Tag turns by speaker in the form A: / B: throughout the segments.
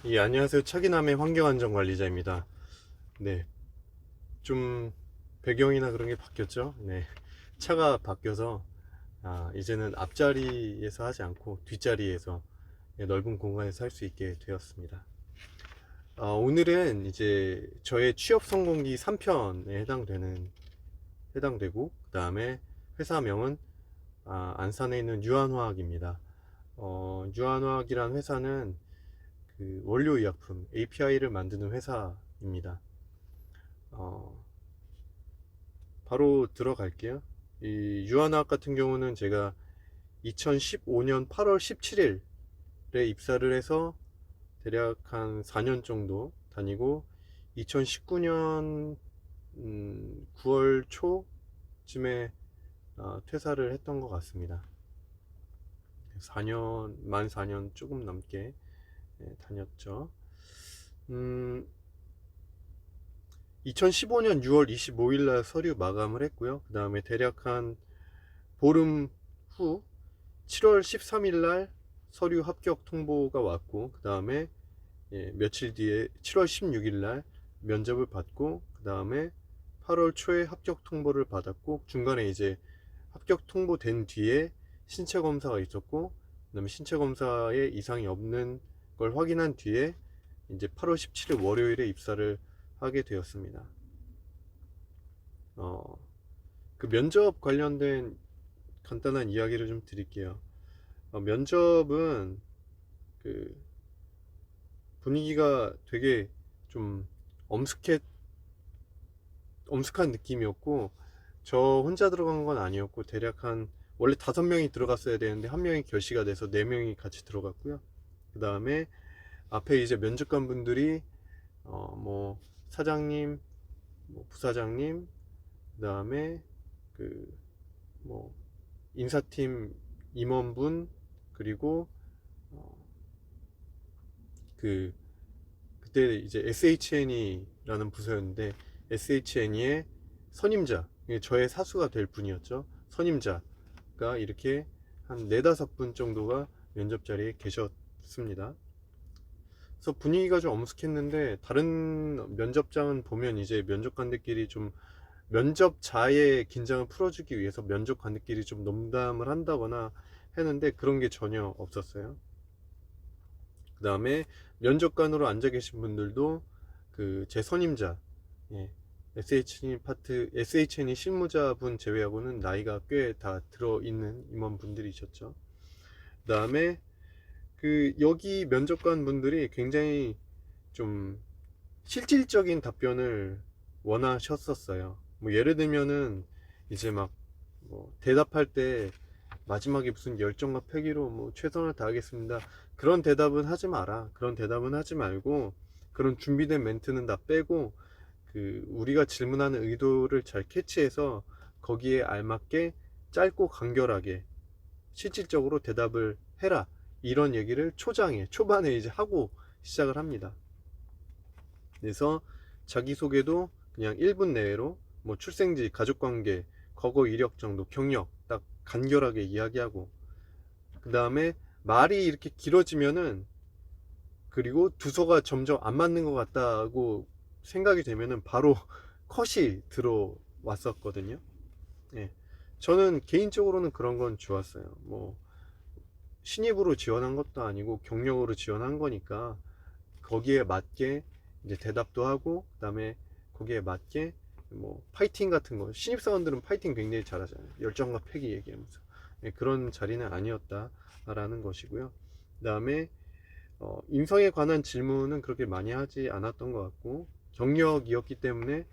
A: 예, 안녕하세요. 차기남의 환경안전관리자입니다. 네, 좀 배경이나 그런 게 바뀌었죠. 네, 차가 바뀌어서 이제는 앞자리에서 하지 않고 뒷자리에서 넓은 공간에서 할 수 있게 되었습니다. 오늘은 이제 저의 취업 성공기 3편에 해당되고, 그 다음에 회사명은 안산에 있는 유한화학입니다. 유한화학이란 회사는 그 원료의약품 API를 만드는 회사입니다. 어, 바로 들어갈게요. 이 유한화학 같은 경우는 제가 2015년 8월 17일에 입사를 해서 대략 한 4년 정도 다니고 2019년 9월 초쯤에 퇴사를 했던 것 같습니다. 4년, 만 4년 조금 넘게 다녔죠. 음, 2015년 6월 25일 날 서류 마감을 했고요. 그 다음에 대략 한 보름 후 7월 13일 날 서류 합격 통보가 왔고, 그 다음에 며칠 뒤에 7월 16일 날 면접을 받고, 그 다음에 8월 초에 합격 통보를 받았고, 중간에 이제 합격 통보된 뒤에 신체 검사가 있었고, 그 다음에 신체 검사에 이상이 없는 걸 확인한 뒤에 이제 8월 17일 월요일에 입사를 하게 되었습니다. 어, 그 면접 관련된 간단한 이야기를 좀 드릴게요. 면접은 그 분위기가 되게 좀 엄숙해, 엄숙한 느낌이었고, 저 혼자 들어간 건 아니었고, 대략 한, 원래 5명이 들어갔어야 되는데, 1명이 결시가 돼서 4명이 같이 들어갔고요. 그 다음에 앞에 이제 면접관 분들이, 뭐, 사장님, 뭐 부사장님, 그 다음에 그, 뭐, 인사팀 임원분, 그리고 어, 그 그때 이제 SHN이라는 부서였는데 SHN의 선임자, 저의 사수가 될 분이었죠. 선임자가 이렇게 한 네다섯 분 정도가 면접 자리에 계셨습니다. 그래서 분위기가 좀 엄숙했는데 다른 면접장은 보면 이제 면접관들끼리 좀 면접자의 긴장을 풀어주기 위해서 면접관들끼리 좀 농담을 한다거나 했는데 그런 게 전혀 없었어요. 그 다음에 면접관으로 앉아 계신 분들도 그 제 선임자, 예, SHN이 실무자분 제외하고는 나이가 꽤 다 들어있는 임원분들이셨죠. 그 다음에 그 여기 면접관 분들이 굉장히 좀 실질적인 답변을 원하셨었어요. 뭐 예를 들면은 이제 막 뭐 대답할 때 마지막에 무슨 열정과 패기로 뭐 최선을 다하겠습니다. 그런 대답은 하지 마라. 그런 대답은 하지 말고 그런 준비된 멘트는 다 빼고 그 우리가 질문하는 의도를 잘 캐치해서 거기에 알맞게 짧고 간결하게 실질적으로 대답을 해라. 이런 얘기를 초반에 이제 하고 시작을 합니다. 그래서 자기소개도 그냥 1분 내외로 뭐 출생지, 가족관계, 과거 이력 정도, 경력 딱 간결하게 이야기하고 그 다음에 말이 이렇게 길어지면은 그리고 두서가 점점 안 맞는 것 같다고 생각이 되면은 바로 컷이 들어왔었거든요. 예. 저는 개인적으로는 그런 건 좋았어요. 뭐 신입으로 지원한 것도 아니고 경력으로 지원한 거니까 거기에 맞게 이제 대답도 하고 그다음에 거기에 맞게 뭐 파이팅 같은 거 신입사원들은 파이팅 굉장히 잘하잖아요. 열정과 패기 얘기하면서 그런 자리는 아니었다라는 것이고요. 그다음에 인성에 관한 질문은 그렇게 많이 하지 않았던 것 같고 경력이었기 때문에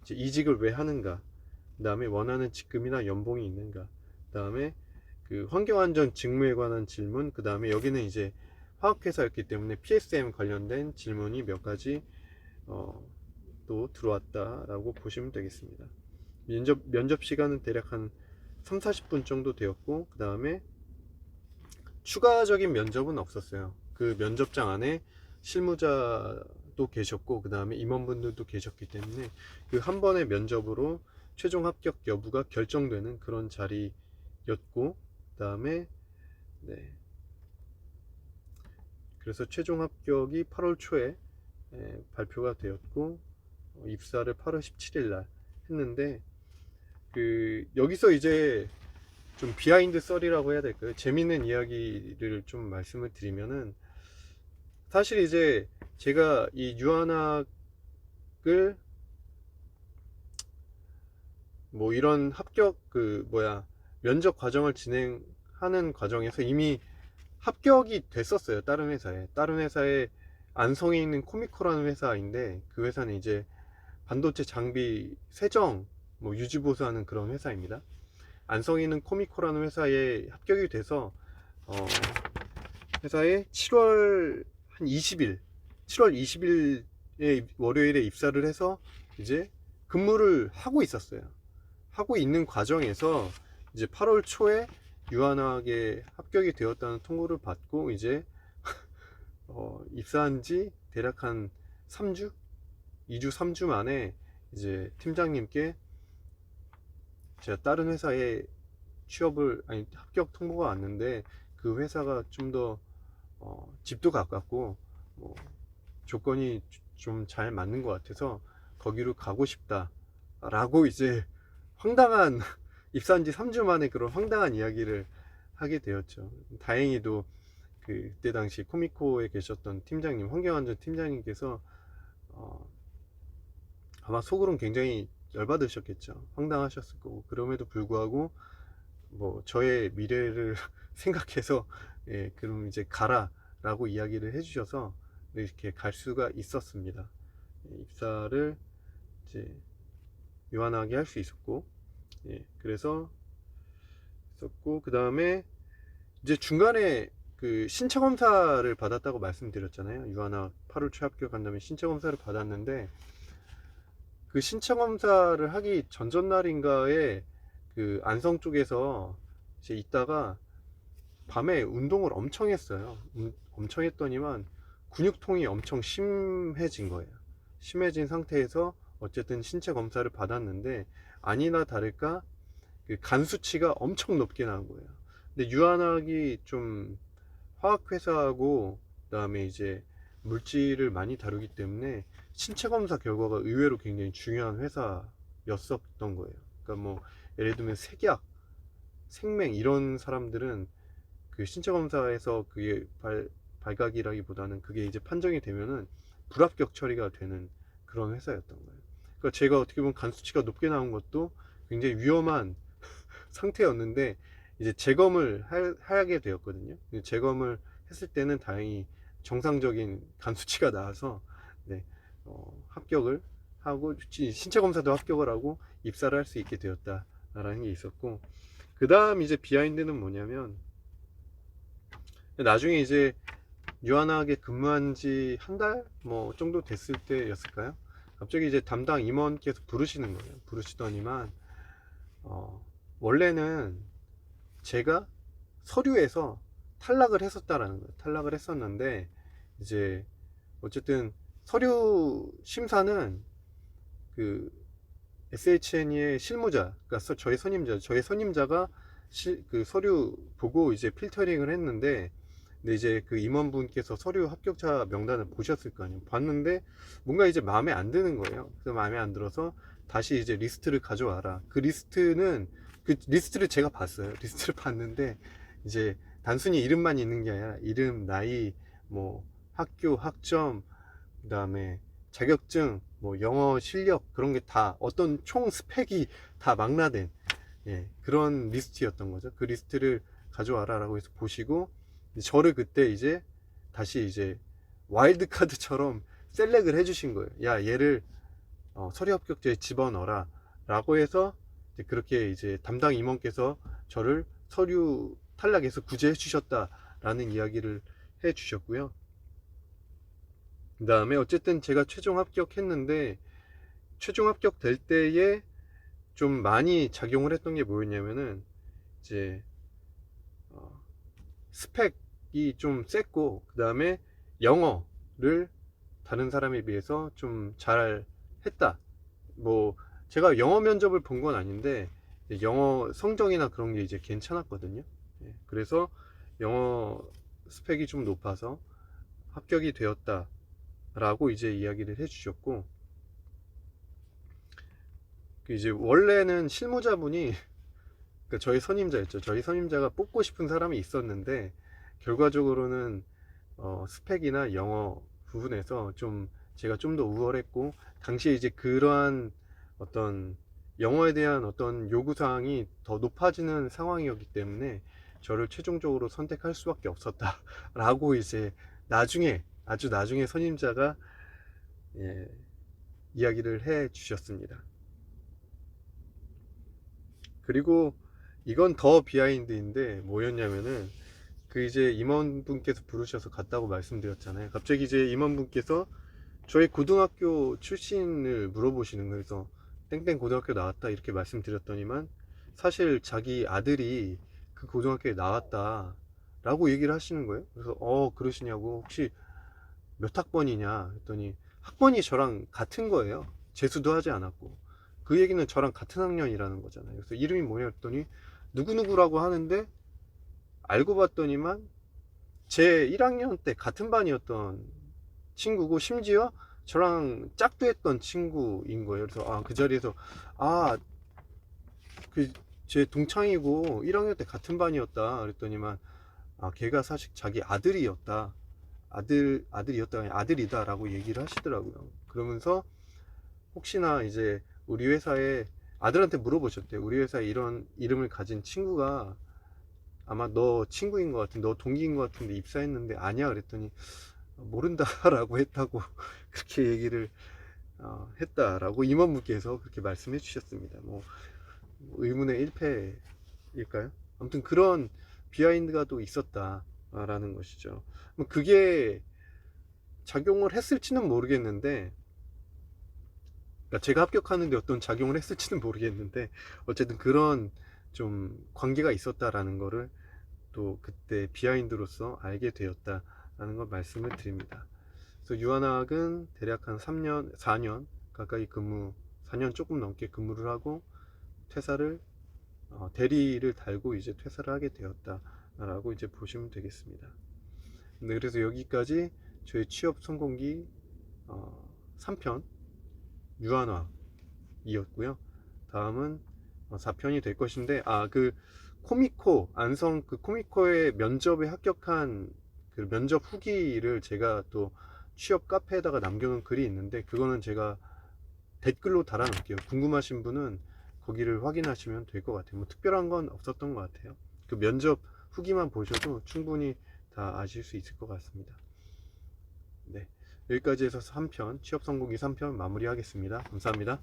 A: 이제 이직을 왜 하는가, 그다음에 원하는 직급이나 연봉이 있는가, 그다음에 그 환경안전 직무에 관한 질문, 그다음에 여기는 이제 화학회사였기 때문에 PSM 관련된 질문이 몇 가지 또 들어왔다라고 보시면 되겠습니다. 면접 시간은 대략 한 3, 40분 정도 되었고 그 다음에 추가적인 면접은 없었어요. 그 면접장 안에 실무자도 계셨고 그 다음에 임원분들도 계셨기 때문에 그 한 번의 면접으로 최종 합격 여부가 결정되는 그런 자리였고 그 다음에 네, 그래서 최종 합격이 8월 초에 발표가 되었고 입사를 8월 17일 날 했는데 여기서 이제 좀 비하인드 썰이라고 해야 될까요? 재밌는 이야기를 좀 말씀을 드리면은 사실 이제 제가 이 유한학을 뭐 이런 합격 면접 과정을 진행하는 과정에서 이미 합격이 됐었어요. 다른 회사에 안성에 있는 코미코라는 회사인데 그 회사는 이제 반도체 장비 세정 뭐 유지 보수하는 그런 회사입니다. 안성에 있는 코미코라는 회사에 합격이 돼서 회사에 7월 한 20일 7월 20일에 월요일에 입사를 해서 이제 근무를 하고 있었어요. 하고 있는 과정에서 이제 8월 초에 유한학에 합격이 되었다는 통보를 받고 이제 입사한 지 대략 한 3주? 2주 3주 만에 이제 팀장님께 제가 다른 회사에 합격 통보가 왔는데 그 회사가 좀 더 집도 가깝고 뭐 조건이 좀 잘 맞는 것 같아서 거기로 가고 싶다 라고 이제 황당한 입사한 지 3주 만에 그런 황당한 이야기를 하게 되었죠. 다행히도 그때 당시 코미코에 계셨던 팀장님, 황경환 팀장님께서 아마 속으로는 굉장히 열받으셨겠죠. 황당하셨을 거고. 그럼에도 불구하고 뭐 저의 미래를 생각해서 그럼 이제 가라 라고 이야기를 해주셔서 이렇게 갈 수가 있었습니다. 입사를 이제 유한하게 할 수 있었고, 그래서 있었고, 그 다음에 이제 중간에 신체 검사를 받았다고 말씀드렸잖아요. 유한학 8월 초 합격한 다음에 신체 검사를 받았는데 그 신체 검사를 하기 전전날인가에 안성 쪽에서 이제 있다가 밤에 운동을 엄청 했어요. 엄청 했더니만 근육통이 엄청 심해진 거예요. 심해진 상태에서 어쨌든 신체 검사를 받았는데 아니나 다를까 간 수치가 엄청 높게 나온 거예요. 근데 유한학이 좀 화학회사하고 그다음에 이제 물질을 많이 다루기 때문에 신체 검사 결과가 의외로 굉장히 중요한 회사였었던 거예요. 그러니까 뭐 예를 들면 색약, 생맹 이런 사람들은 신체 검사에서 그게 발각이라기보다는 그게 이제 판정이 되면은 불합격 처리가 되는 그런 회사였던 거예요. 그러니까 제가 어떻게 보면 간 수치가 높게 나온 것도 굉장히 위험한 상태였는데 이제 재검을 하게 되었거든요. 재검을 했을 때는 다행히 정상적인 간 수치가 나와서 합격을 하고 신체 검사도 합격을 하고 입사를 할 수 있게 되었다라는 게 있었고, 그 다음 이제 비하인드는 뭐냐면 나중에 이제 유한하게 근무한 지 한 달 뭐 정도 됐을 때였을까요? 갑자기 이제 담당 임원께서 부르시는 거예요. 부르시더니만 원래는 제가 서류에서 탈락을 했었다라는 거예요. 탈락을 했었는데 이제 어쨌든 서류 심사는 SHN의 실무자, 그러니까 저의 선임자가 서류 보고 이제 필터링을 했는데, 근데 이제 임원분께서 서류 합격자 명단을 보셨을 거 아니에요. 봤는데 뭔가 이제 마음에 안 드는 거예요. 그래서 마음에 안 들어서 다시 이제 리스트를 가져와라. 그 리스트를 제가 봤어요. 리스트를 봤는데 이제 단순히 이름만 있는 게 아니라 이름, 나이, 뭐 학교, 학점, 그 다음에 자격증, 뭐 영어 실력 그런 게 다 어떤 총 스펙이 다 망라된 그런 리스트였던 거죠. 그 리스트를 가져와라 라고 해서 보시고 저를 그때 이제 다시 이제 와일드카드처럼 셀렉을 해주신 거예요. 야, 얘를 서류 합격자에 집어넣어라 라고 해서 그렇게 이제 담당 임원께서 저를 서류 탈락해서 구제해 주셨다라는 이야기를 해 주셨고요. 그 다음에 어쨌든 제가 최종 합격했는데 최종 합격될 때에 좀 많이 작용을 했던 게 뭐였냐면은 이제 스펙이 좀 셌고, 그 다음에 영어를 다른 사람에 비해서 좀 잘 했다. 뭐 제가 영어 면접을 본 건 아닌데 영어 성적이나 그런 게 이제 괜찮았거든요. 그래서 영어 스펙이 좀 높아서 합격이 되었다 라고 이제 이야기를 해주셨고, 그 이제 원래는 실무자분이 그 저희 선임자였죠. 저희 선임자가 뽑고 싶은 사람이 있었는데 결과적으로는 스펙이나 영어 부분에서 좀 제가 좀 더 우월했고, 당시에 이제 그러한 어떤 영어에 대한 어떤 요구사항이 더 높아지는 상황이었기 때문에 저를 최종적으로 선택할 수밖에 없었다 라고 이제 나중에, 아주 나중에 선임자가 예, 이야기를 해 주셨습니다. 그리고 이건 더 비하인드인데 뭐였냐면은, 그 이제 임원분께서 부르셔서 갔다고 말씀드렸잖아요. 갑자기 이제 임원분께서 저희 고등학교 출신을 물어보시는 거예요. 그래서 땡땡 고등학교 나왔다 이렇게 말씀드렸더니만 사실 자기 아들이 그 고등학교에 나왔다 라고 얘기를 하시는 거예요. 그래서 그러시냐고, 혹시 몇 학번이냐 했더니 학번이 저랑 같은 거예요. 재수도 하지 않았고. 그 얘기는 저랑 같은 학년이라는 거잖아요. 그래서 이름이 뭐냐 했더니 누구누구라고 하는데, 알고 봤더니만 제 1학년 때 같은 반이었던 친구고, 심지어 저랑 짝도 했던 친구인 거예요. 그래서 그 자리에서 그 제 동창이고 1학년 때 같은 반이었다 그랬더니만, 걔가 사실 자기 아들이었다, 아들이었다, 아니 아들이다 라고 얘기를 하시더라고요. 그러면서 혹시나 이제 우리 회사에, 아들한테 물어보셨대요. 우리 회사에 이런 이름을 가진 친구가 아마 너 친구인 것 같은데, 너 동기인 것 같은데 입사했는데 아니야 그랬더니 모른다 라고 했다고 그렇게 얘기를 했다라고 임원분께서 그렇게 말씀해 주셨습니다. 뭐 의문의 일패일까요? 아무튼 그런 비하인드가 또 있었다라는 것이죠. 뭐 그게 작용을 했을지는 모르겠는데, 그러니까 제가 합격하는데 어떤 작용을 했을지는 모르겠는데, 어쨌든 그런 좀 관계가 있었다라는 거를 또 그때 비하인드로서 알게 되었다라는 걸 말씀을 드립니다. 그래서 유한학은 대략 한 3년, 4년 가까이 4년 조금 넘게 근무를 하고 퇴사를, 대리를 달고 이제 퇴사를 하게 되었다라고 이제 보시면 되겠습니다. 네, 그래서 여기까지 저희 취업 성공기 3편 유한학이었고요. 다음은 4편이 될 것인데, 그 코미코, 안성 그 코미코의 면접에 합격한 그 면접 후기를 제가 또 취업 카페에다가 남겨놓은 글이 있는데, 그거는 제가 댓글로 달아놓을게요. 궁금하신 분은 거기를 확인하시면 될 것 같아요. 뭐 특별한 건 없었던 것 같아요. 그 면접 후기만 보셔도 충분히 다 아실 수 있을 것 같습니다. 네, 여기까지 해서 3편 취업 성공기 3편 마무리하겠습니다. 감사합니다.